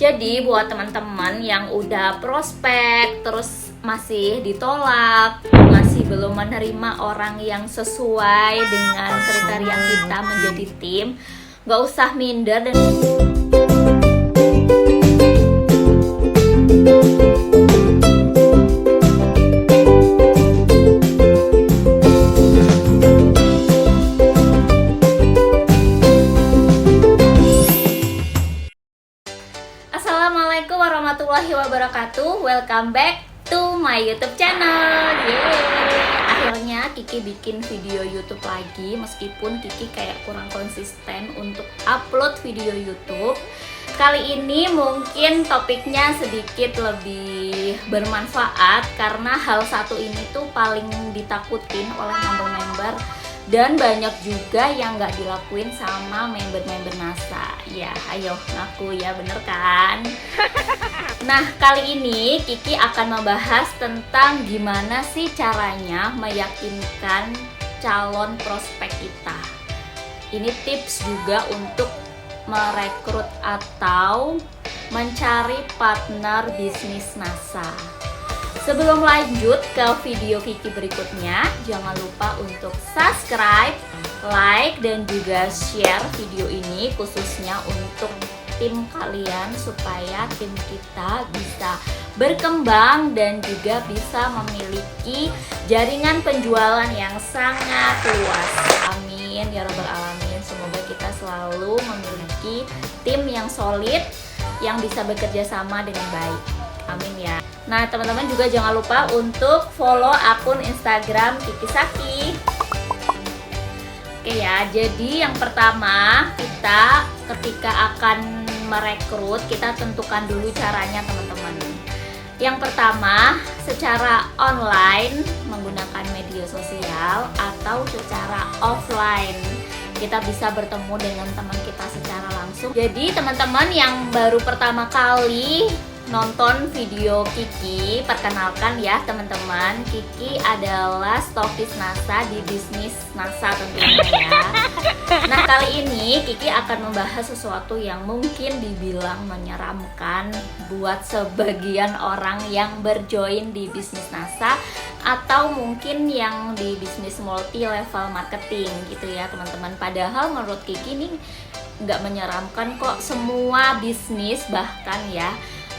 Jadi buat teman-teman yang udah prospek terus masih ditolak, masih belum menerima orang yang sesuai dengan kriteria kita menjadi tim, gak usah minder dan Assalamualaikum warahmatullahi wabarakatuh. Welcome back to my YouTube channel. Yeay. Akhirnya Kiki bikin video YouTube lagi, meskipun Kiki kayak kurang konsisten untuk upload video YouTube. Kali ini mungkin topiknya sedikit lebih bermanfaat karena hal satu ini tuh paling ditakutin oleh member-member dan banyak juga yang nggak dilakuin sama member-member NASA. Ya, ayo ngaku ya, bener kan? Nah, kali ini Kiki akan membahas tentang gimana sih caranya meyakinkan calon prospek kita. Ini tips juga untuk merekrut atau mencari partner bisnis NASA. Sebelum lanjut ke video Kiki berikutnya, jangan lupa untuk subscribe, like, dan juga share video ini khususnya untuk tim kalian supaya tim kita bisa berkembang dan juga bisa memiliki jaringan penjualan yang sangat luas. Amin ya rabbal alamin. Semoga kita selalu memiliki tim yang solid yang bisa bekerja sama dengan baik. Amin ya. Nah, teman-teman juga jangan lupa untuk follow akun Instagram Kiki Saki. Oke ya, jadi yang pertama kita ketika akan merekrut, kita tentukan dulu caranya teman-teman. Yang pertama, secara online menggunakan media sosial atau secara offline. Kita bisa bertemu dengan teman kita secara langsung. Jadi teman-teman yang baru pertama kali nonton video Kiki, perkenalkan ya teman-teman, Kiki adalah stokis NASA di bisnis NASA tentunya ya. Nah, kali ini Kiki akan membahas sesuatu yang mungkin dibilang menyeramkan buat sebagian orang yang berjoin di bisnis NASA atau mungkin yang di bisnis multi level marketing gitu ya teman-teman. Padahal menurut Kiki ini nggak menyeramkan kok, semua bisnis bahkan ya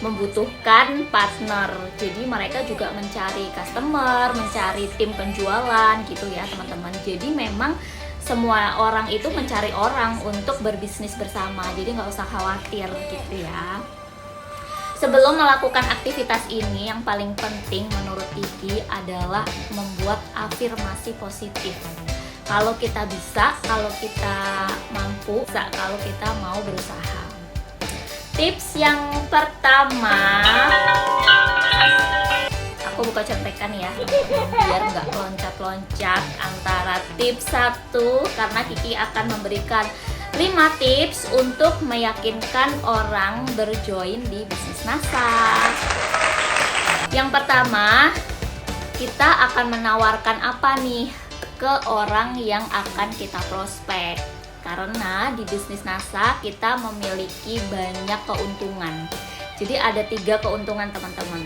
membutuhkan partner. Jadi mereka juga mencari customer, mencari tim penjualan gitu ya teman-teman. Jadi memang semua orang itu mencari orang untuk berbisnis bersama. Jadi nggak usah khawatir gitu ya. Sebelum melakukan aktivitas ini, yang paling penting menurut Kiki adalah membuat afirmasi positif. Kalau kita bisa, kalau kita mampu, kalau kita mau berusaha. Tips yang pertama, aku buka contekan ya biar nggak loncat-loncat antara tips satu, karena Kiki akan memberikan 5 tips untuk meyakinkan orang berjoin di bisnis NASA. Yang pertama, kita akan menawarkan apa nih ke orang yang akan kita prospek. Karena di bisnis NASA kita memiliki banyak keuntungan. Jadi ada 3 keuntungan teman-teman.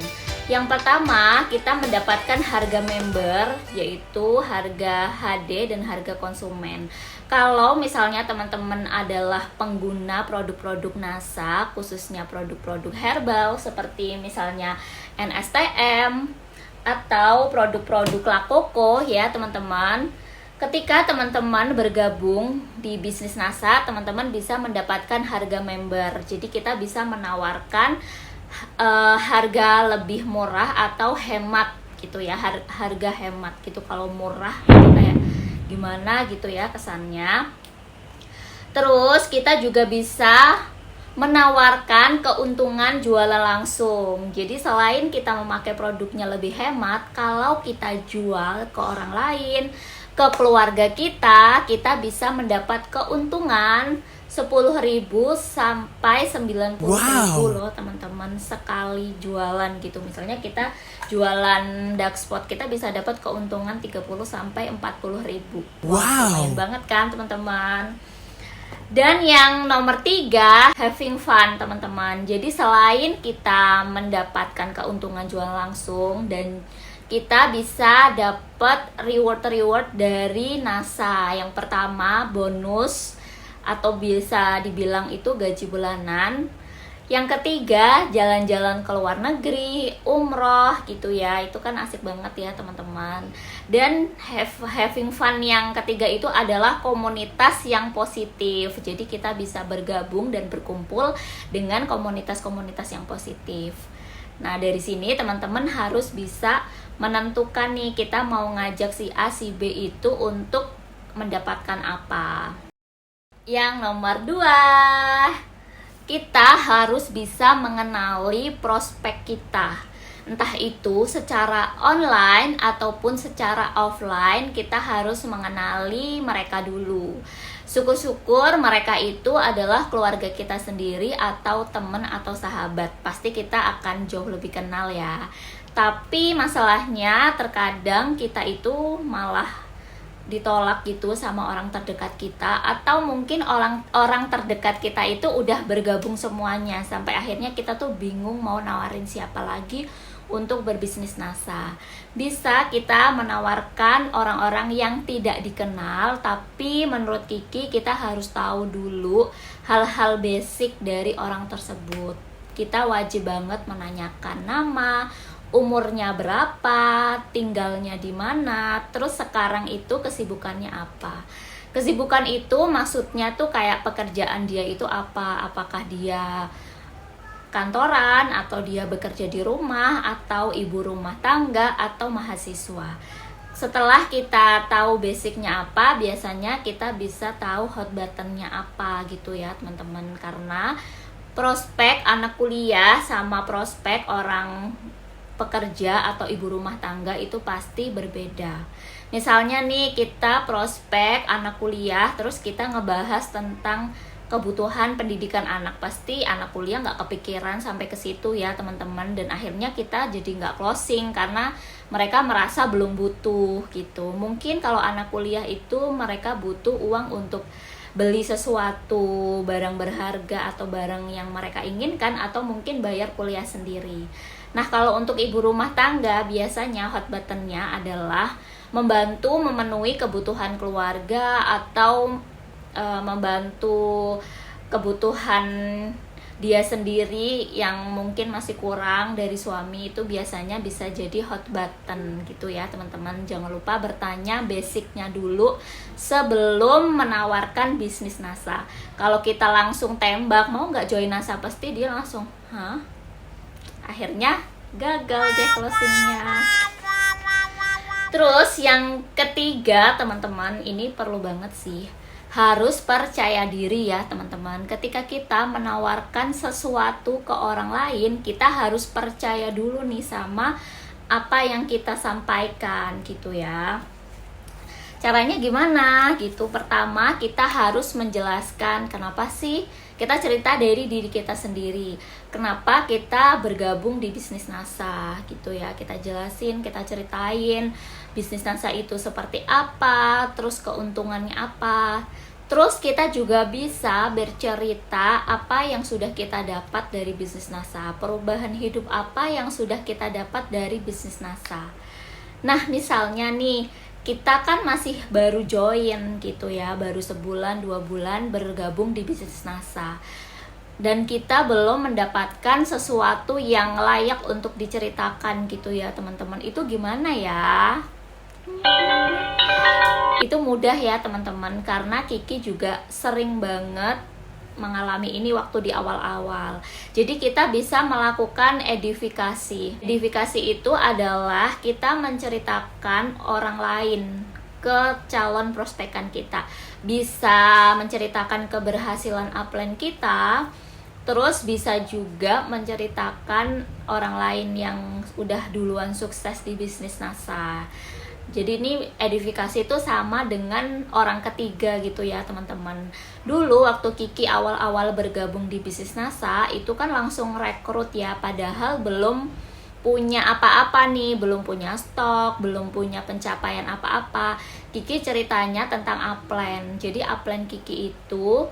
Yang pertama, kita mendapatkan harga member, yaitu harga HD dan harga konsumen. Kalau misalnya teman-teman adalah pengguna produk-produk NASA, khususnya produk-produk herbal seperti misalnya NSTM atau produk-produk La Coco ya teman-teman. Ketika teman-teman bergabung di bisnis NASA, teman-teman bisa mendapatkan harga member. Jadi kita bisa menawarkan harga lebih murah atau hemat gitu ya, harga hemat gitu. Kalau murah gitu kayak gimana gitu ya kesannya. Terus kita juga bisa menawarkan keuntungan jualan langsung. Jadi selain kita memakai produknya lebih hemat, kalau kita jual ke orang lain, ke keluarga kita bisa mendapat keuntungan 10.000 sampai 90.000 loh teman-teman sekali jualan gitu. Misalnya kita jualan dark spot, kita bisa dapat keuntungan 30 sampai 40.000. Lumayan banget kan teman-teman. Dan yang nomor 3, having fun teman-teman. Jadi selain kita mendapatkan keuntungan jual langsung dan kita bisa dapat reward dari NASA. Yang pertama bonus atau bisa dibilang itu gaji bulanan. Yang ketiga, jalan-jalan ke luar negeri, umroh gitu ya. Itu kan asik banget ya teman-teman. Dan having fun yang ketiga itu adalah komunitas yang positif. Jadi kita bisa bergabung dan berkumpul dengan komunitas-komunitas yang positif. Nah, dari sini teman-teman harus bisa menentukan nih kita mau ngajak si A, si B itu untuk mendapatkan apa. Yang nomor 2, kita harus bisa mengenali prospek kita. Entah itu secara online ataupun secara offline, kita harus mengenali mereka dulu. Syukur-syukur mereka itu adalah keluarga kita sendiri atau teman atau sahabat. Pasti kita akan jauh lebih kenal ya. Tapi masalahnya terkadang kita itu malah ditolak gitu sama orang terdekat kita, atau mungkin orang terdekat kita itu udah bergabung semuanya sampai akhirnya kita tuh bingung mau nawarin siapa lagi untuk berbisnis NASA. Bisa kita menawarkan orang-orang yang tidak dikenal, tapi menurut Kiki kita harus tahu dulu hal-hal basic dari orang tersebut. Kita wajib banget menanyakan nama, umurnya berapa, tinggalnya di mana, terus sekarang itu kesibukannya apa. Kesibukan itu maksudnya tuh kayak pekerjaan dia itu apa, apakah dia kantoran, atau dia bekerja di rumah, atau ibu rumah tangga, atau mahasiswa. Setelah kita tahu basicnya apa, biasanya kita bisa tahu hot buttonnya apa gitu ya teman-teman. Karena prospek anak kuliah sama prospek orang pekerja atau ibu rumah tangga itu pasti berbeda. Misalnya nih kita prospek anak kuliah, terus kita ngebahas tentang kebutuhan pendidikan anak, pasti anak kuliah nggak kepikiran sampai ke situ ya teman-teman, dan akhirnya kita jadi nggak closing karena mereka merasa belum butuh gitu. Mungkin kalau anak kuliah itu mereka butuh uang untuk beli sesuatu, barang berharga atau barang yang mereka inginkan, atau mungkin bayar kuliah sendiri. Nah, kalau untuk ibu rumah tangga, biasanya hot buttonnya adalah membantu memenuhi kebutuhan keluarga atau membantu kebutuhan dia sendiri yang mungkin masih kurang dari suami. Itu biasanya bisa jadi hot button gitu ya teman-teman. Jangan lupa bertanya basicnya dulu sebelum menawarkan bisnis NASA. Kalau kita langsung tembak, mau nggak join NASA, pasti dia langsung, hah? Akhirnya gagal deh closingnya. Terus yang ketiga teman-teman, ini perlu banget sih, harus percaya diri ya teman-teman. Ketika kita menawarkan sesuatu ke orang lain, kita harus percaya dulu nih sama apa yang kita sampaikan gitu ya. Caranya gimana gitu? Pertama, kita harus menjelaskan kenapa sih kita cerita dari diri kita sendiri. Kenapa kita bergabung di bisnis NASA gitu ya. Kita jelasin, kita ceritain bisnis NASA itu seperti apa, terus keuntungannya apa. Terus kita juga bisa bercerita apa yang sudah kita dapat dari bisnis NASA, perubahan hidup apa yang sudah kita dapat dari bisnis NASA. Nah, misalnya nih, kita kan masih baru join gitu ya, baru sebulan 2 bulan bergabung di bisnis NASA, dan kita belum mendapatkan sesuatu yang layak untuk diceritakan gitu ya teman-teman. Itu gimana ya? Itu mudah ya teman-teman, karena Kiki juga sering banget mengalami ini waktu di awal-awal. Jadi kita bisa melakukan edifikasi. Edifikasi itu adalah kita menceritakan orang lain ke calon prospekan kita. Bisa menceritakan keberhasilan upline kita, terus bisa juga menceritakan orang lain yang udah duluan sukses di bisnis NASA. Jadi ini edifikasi itu sama dengan orang ketiga gitu ya teman-teman. Dulu waktu Kiki awal-awal bergabung di bisnis NASA, itu kan langsung rekrut ya, padahal belum punya apa-apa nih, belum punya stok, belum punya pencapaian apa-apa. Kiki ceritanya tentang upline. Jadi upline Kiki itu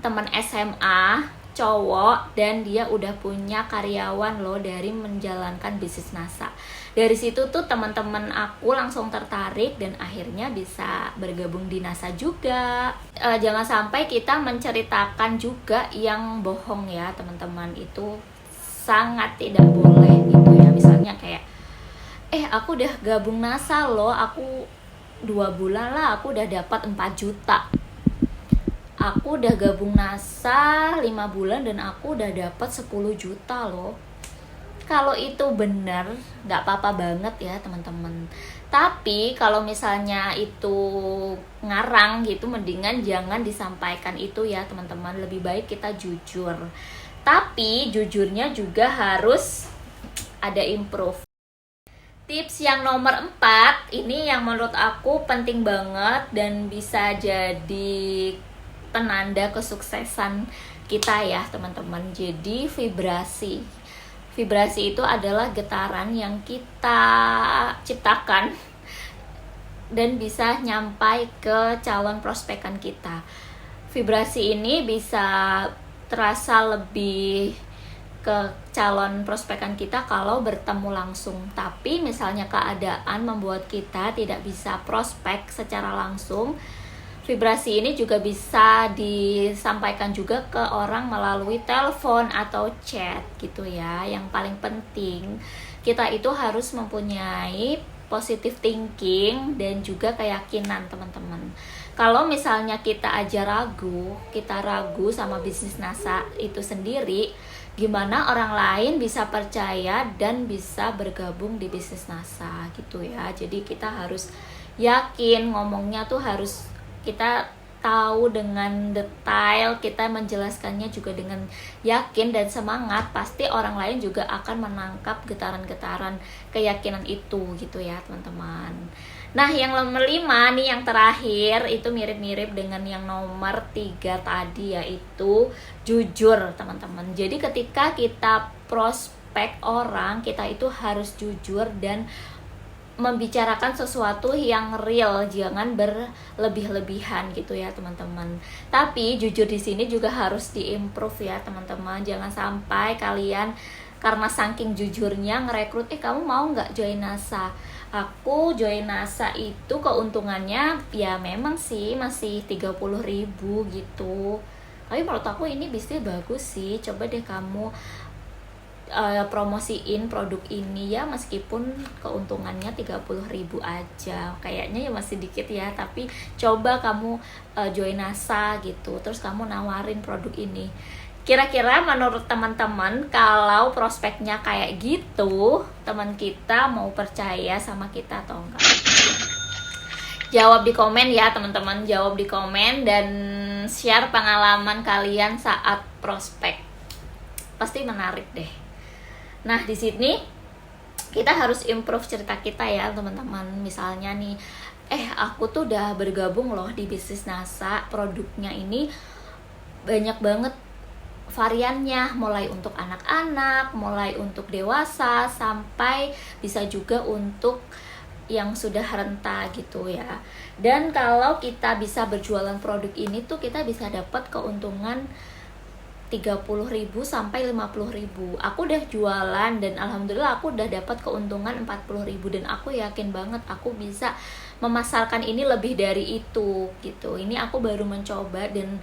teman SMA cowok dan dia udah punya karyawan loh dari menjalankan bisnis NASA. Dari situ tuh teman-teman aku langsung tertarik dan akhirnya bisa bergabung di NASA juga. Jangan sampai kita menceritakan juga yang bohong ya teman-teman, itu sangat tidak boleh gitu ya. Misalnya kayak aku udah gabung NASA loh, aku 2 bulan lah aku udah dapat 4 juta. Aku udah gabung NASA 5 bulan dan aku udah dapat 10 juta loh. Kalau itu benar, nggak apa-apa banget ya teman-teman. Tapi kalau misalnya itu ngarang gitu, mendingan jangan disampaikan itu ya teman-teman. Lebih baik kita jujur. Tapi jujurnya juga harus ada improve. Tips yang nomor 4, ini yang menurut aku penting banget dan bisa jadi penanda kesuksesan kita ya teman-teman. Jadi vibrasi itu adalah getaran yang kita ciptakan dan bisa nyampai ke calon prospekan kita. Vibrasi ini bisa terasa lebih ke calon prospekan kita kalau bertemu langsung. Tapi misalnya keadaan membuat kita tidak bisa prospek secara langsung, vibrasi ini juga bisa disampaikan juga ke orang melalui telepon atau chat gitu ya. Yang paling penting kita itu harus mempunyai positive thinking dan juga keyakinan teman-teman. Kalau misalnya kita ragu sama bisnis NASA itu sendiri, gimana orang lain bisa percaya dan bisa bergabung di bisnis NASA gitu ya. Jadi kita harus yakin, ngomongnya tuh harus kita tahu dengan detail, kita menjelaskannya juga dengan yakin dan semangat. Pasti orang lain juga akan menangkap getaran-getaran keyakinan itu gitu ya teman-teman. Nah yang nomor 5 nih, yang terakhir, itu mirip-mirip dengan yang nomor 3 tadi, yaitu jujur teman-teman. Jadi ketika kita prospek orang, kita itu harus jujur dan membicarakan sesuatu yang real, jangan berlebih-lebihan gitu ya teman-teman. Tapi jujur di sini juga harus diimprove ya teman-teman. Jangan sampai kalian karena saking jujurnya ngerekrut, kamu mau nggak join NASA? Aku join NASA itu keuntungannya ya memang sih masih 30.000 gitu. Tapi menurut aku ini bisnis bagus sih, coba deh kamu promosiin produk ini ya, meskipun keuntungannya 30.000 aja, kayaknya ya masih dikit ya, tapi coba kamu join NASA gitu, terus kamu nawarin produk ini. Kira-kira menurut teman-teman kalau prospeknya kayak gitu, teman kita mau percaya sama kita atau enggak? Jawab di komen ya teman-teman, jawab di komen dan share pengalaman kalian saat prospek, pasti menarik deh. Nah di sini kita harus improve cerita kita ya teman-teman. Misalnya nih, aku tuh udah bergabung loh di bisnis NASA, produknya ini banyak banget variannya, mulai untuk anak-anak, mulai untuk dewasa, sampai bisa juga untuk yang sudah renta gitu ya. Dan kalau kita bisa berjualan produk ini tuh kita bisa dapat keuntungan 30.000 sampai 50.000. Aku udah jualan dan alhamdulillah aku udah dapat keuntungan 40.000 dan aku yakin banget aku bisa memasarkan ini lebih dari itu gitu. Ini aku baru mencoba dan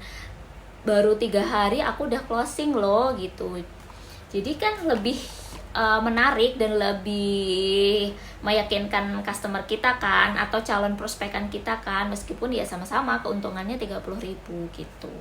baru 3 hari aku udah closing loh gitu. Jadi kan lebih menarik dan lebih meyakinkan customer kita kan, atau calon prospekan kita kan, meskipun ya sama-sama keuntungannya 30.000 gitu.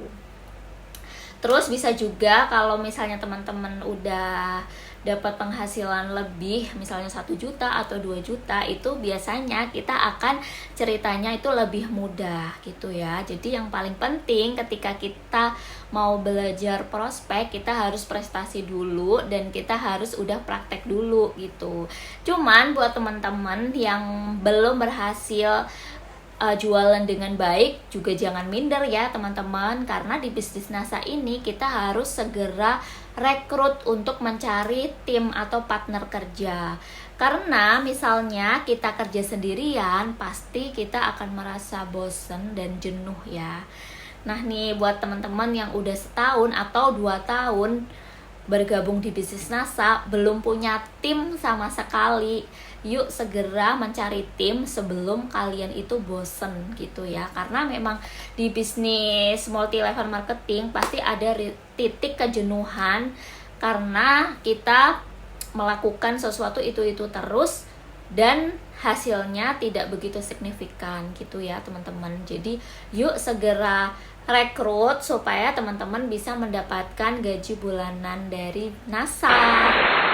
Terus bisa juga kalau misalnya teman-teman udah dapat penghasilan lebih, misalnya 1 juta atau 2 juta, itu biasanya kita akan ceritanya itu lebih mudah gitu ya. Jadi yang paling penting ketika kita mau belajar prospek, kita harus prestasi dulu dan kita harus udah praktek dulu gitu. Cuman buat teman-teman yang belum berhasil jualan dengan baik, juga jangan minder ya teman-teman, karena di bisnis NASA ini kita harus segera rekrut untuk mencari tim atau partner kerja. Karena misalnya kita kerja sendirian, pasti kita akan merasa bosen dan jenuh ya. Nah nih buat teman-teman yang udah setahun atau 2 tahun bergabung di bisnis NASA, belum punya tim sama sekali, yuk segera mencari tim sebelum kalian itu bosen gitu ya. Karena memang di bisnis multi level marketing pasti ada titik kejenuhan karena kita melakukan sesuatu itu terus dan hasilnya tidak begitu signifikan gitu ya teman-teman. Jadi yuk segera rekrut supaya teman-teman bisa mendapatkan gaji bulanan dari NASA.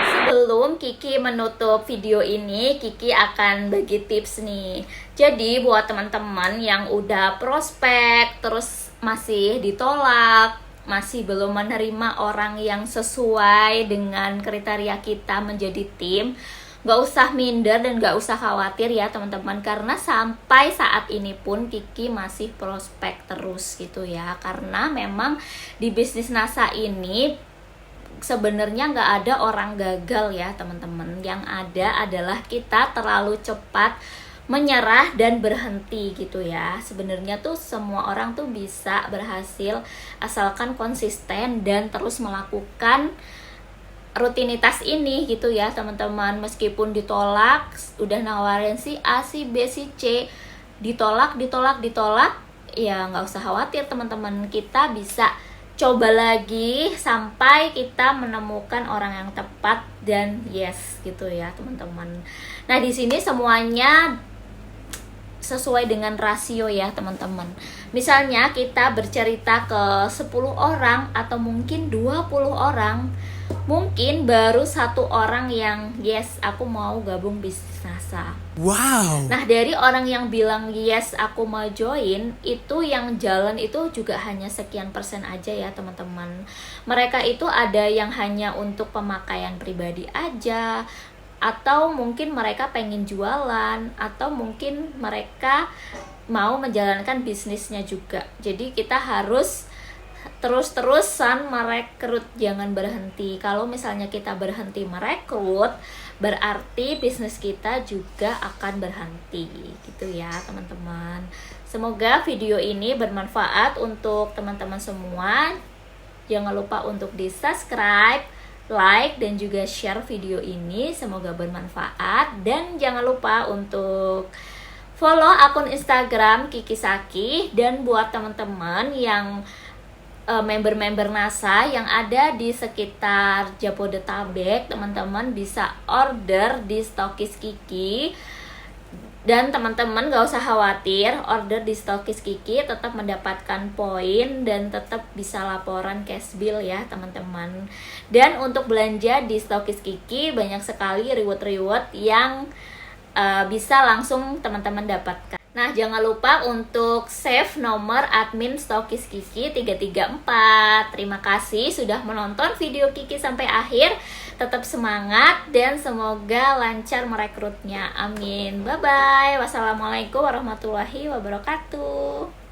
Sebelum Kiki menutup video ini, Kiki akan bagi tips nih. Jadi buat teman-teman yang udah prospek terus masih ditolak, masih belum menerima orang yang sesuai dengan kriteria kita menjadi tim, gak usah minder dan gak usah khawatir ya teman-teman, karena sampai saat ini pun Kiki masih prospek terus gitu ya. Karena memang di bisnis NASA ini sebenarnya gak ada orang gagal ya teman-teman. Yang ada adalah kita terlalu cepat menyerah dan berhenti gitu ya. Sebenarnya tuh semua orang tuh bisa berhasil asalkan konsisten dan terus melakukan rutinitas ini gitu ya teman-teman. Meskipun ditolak, udah nawarin si A, si B, si C, ditolak, ya nggak usah khawatir teman-teman. Kita bisa coba lagi sampai kita menemukan orang yang tepat dan yes gitu ya teman-teman. Nah di sini semuanya sesuai dengan rasio ya teman-teman. Misalnya kita bercerita ke 10 orang atau mungkin 20 orang, mungkin baru 1 orang yang yes aku mau gabung bisnis NASA. Wow. Nah dari orang yang bilang yes aku mau join, itu yang jalan itu juga hanya sekian persen aja ya teman-teman. Mereka itu ada yang hanya untuk pemakaian pribadi aja, atau mungkin mereka pengen jualan, atau mungkin mereka mau menjalankan bisnisnya juga. Jadi kita harus terus-terusan merekrut, jangan berhenti. Kalau misalnya kita berhenti merekrut, berarti bisnis kita juga akan berhenti gitu ya teman-teman. Semoga video ini bermanfaat untuk teman-teman semua. Jangan lupa untuk di subscribe, like, dan juga share video ini. Semoga bermanfaat. Dan jangan lupa untuk follow akun Instagram Kiki Saki. Dan buat teman-teman yang member-member NASA yang ada di sekitar Jabodetabek, teman-teman bisa order di Stokis Kiki. Dan teman-teman gak usah khawatir, order di Stokis Kiki tetap mendapatkan poin dan tetap bisa laporan cash bill ya teman-teman. Dan untuk belanja di Stokis Kiki banyak sekali reward-reward yang bisa langsung teman-teman dapatkan. Nah jangan lupa untuk save nomor admin Stokis Kiki 334. Terima kasih sudah menonton video Kiki sampai akhir. Tetap semangat dan semoga lancar merekrutnya. Amin. Bye bye. Wassalamualaikum warahmatullahi wabarakatuh.